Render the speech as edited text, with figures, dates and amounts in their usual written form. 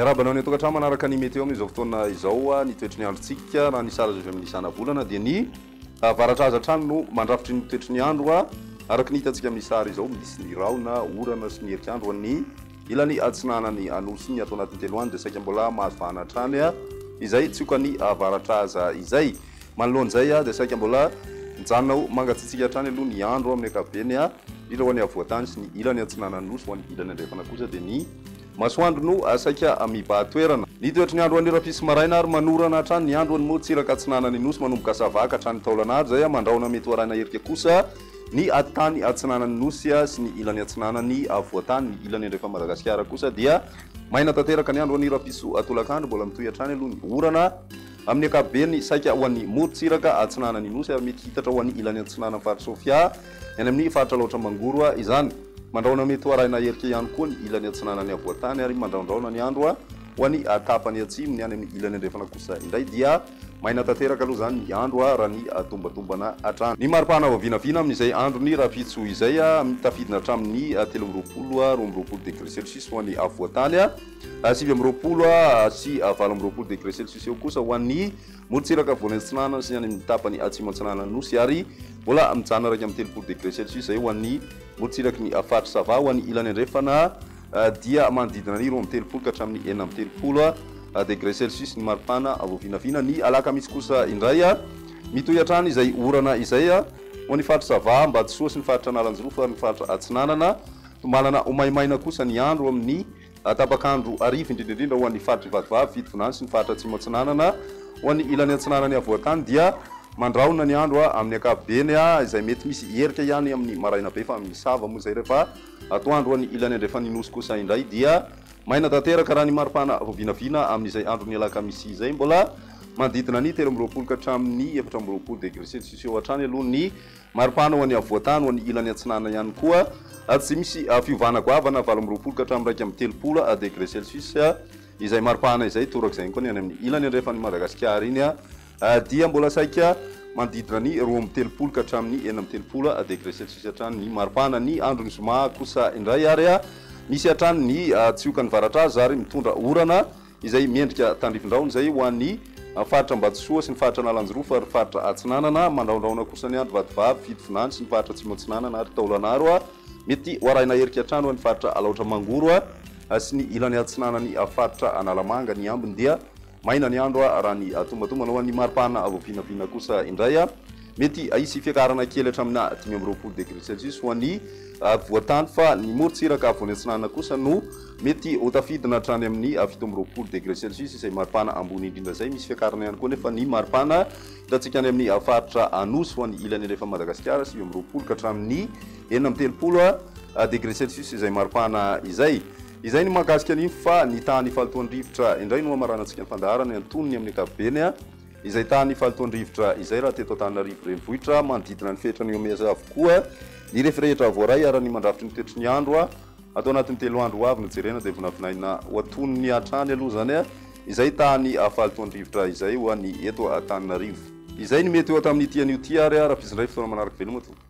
Fiarabanao ny tokantrano manaraka ny météo amin'izao fotoana izao ny toetry ny androntsika raha ny sara izay minisana volana dia ny varatra trano no mandrafitry ny toetry ny andro araka ny hitantsika amin'ny sary izao misy ny raona, orana sy ny herik'andro ny ilany atsinanany anosy ny atao anatin'ny 3 andro dia saika mbola mahavoana hatrany izay tsioka ny varatra izay manoloan'izay dia saika mbola mijanona mangatsitsika hatrany aloha ny andro amin'ny ankapobeny indrindra ho an'ny havoatany sy ny ilany atsinanany nosy ho an'ny ilany andrefana kosa dia ny masoandro no saika mibahatoerana ny toetry ny andro any rapisy maraina ary manorana hatrany ny andro any moa tsiraka atsinanany nosy manomboka savaka hatrany taolanary zay mandraona mety hoaraina herika kosa ny atany atsinanany nosy sy ny ilany atsinanany avoatany ny ilany andrefa Madagasikara kosa dia maina tanteraka ny andro any rapiso atolakandro mbola mitohy hatrany aloha ny orana amin'ny ankapobeny saika ho an'ny morontsiraka atsinanany nosy ary mety hitatra ho an'ny ilany atsinanany faritra Sofia any amin'ny faritra loatra mangoro izany mandraona mety hoaraina herika ihany koa ny ilany atsinanany avoatany ary mandraondraona ny andro ho an'ny tapany atsimo ny any amin'ny ilany andrefana kosa indray dia maina tanteraka aloha zany ny andro raha ny tombatombana hatrany ny maripana vinavina amin'izay andro ny rapitso izay mitafidina hatramin'ny 320 degré celsius ho an'ny avoatany 720 sy 820 degré celsius eo kosa ho an'ny morontsiraka voan'ny atsinanana sy any amin'ny tapany atsimo atsinanana nosy ary mbola mijanona raiky amin'ny 30 degré celsius zay ho an'ny morontsiraky ny faritra sava ho an'ny ilany andrefana dia manodidina ny 30 ka hatramin'ny 30 degré celsius ny maripana vinavina ny alaka misy kosa indray mitohy hatrany izay orana izay ho an'ny faritra sava Mbatsoa sy ny faritra Nalanjorofo ary ny faritra atsinanana tomalana homaimaina kosa ny andro amin'ny tapakandro arivo indrindrindrindra ho an'ny faritra Ivadivavy Vinany sy ny faritra atsimo atsinanana ho an'ny ilany atsinanany avoatany dia mandraona ny andro amin'ny ankapobeny izay mety misy herika ihany amin'ny maraina be fa misava moa zay rehefa atoandro ho an'ny ilany andrefany nosy kosa indray dia maina tanteraka raha ny maripana vinavina amin'izay andro ny alaka misy izay mbola manodidina ny 13 ka hatramin'ny 14 degré celsius eo hatrany aloha ny maripana ho an'ny avoatany ho an'ny ilany atsinanana ihany koa tsy misy fiovana goavana 20 ka hatramin'ny 30 degré celsius izay maripana izay torak'izay koa ny any amin'ny ilany andrefan'ny Madagasikara iny dia mbola saika manodidina ny 30 ka hatramin'ny 30 degré celsius hatrany ny maripana ny andro ny zoma kosa indray ary misy hatrany ny tsioka ny varatra ary mitondra orana izay miendrika tandrifondraona zay ho an'ny faritra Mbatsoa sy ny faritra Nalanjorofo ary faritra atsinanana mandraondraona kosa ny andro Vadivavy Vinany sy ny faritra atsimo atsinanana ary taolanaro mety hoaraina herika hatrany ho an'ny faritra loatra mangoro sy ny ilany atsinanany faritra Analamanga ny ambiny dia maina ny andro raha ny tombatombana ho an'ny maripana vinavina kosa indray mety isy fiakarana kely hatramina 520 degré celsius ho an'ny voatany fa ny morontsiraka voan'ny atsinanana kosa no mety ho tafidina hatrany amin'ny 17 degré celsius izay maripana ambony indrindra zay misy fiakarana ihany koa nefa ny maripana hitantsika any amin'ny faritra anosy ho an'ny ilany andrefa Madagasikara 720 ka hatramin'ny 30 degré celsius izay maripana izay ny mahakasika an'iny fa ny tany falitoandrivotra indray no amaranantsika ny fandaharana antonony amin'ny ankapobeny izay tany falitoandrivotra izay raha teto Antananarivo renivohitra manodidina ny fetrany eo meza avokoa ny rehetra havoaray ary ny mandrafitry ny toetry ny andro atao anatin'ny 3 andro avy nojerena dia vinavinaina ho atonony hatrany aloha zany izay tany falitoandrivotra izay ho an'ny eto Antananarivo izay ny mety eo tamin'ity an'io ty ary raha pisindray fotoana manaraka veloma to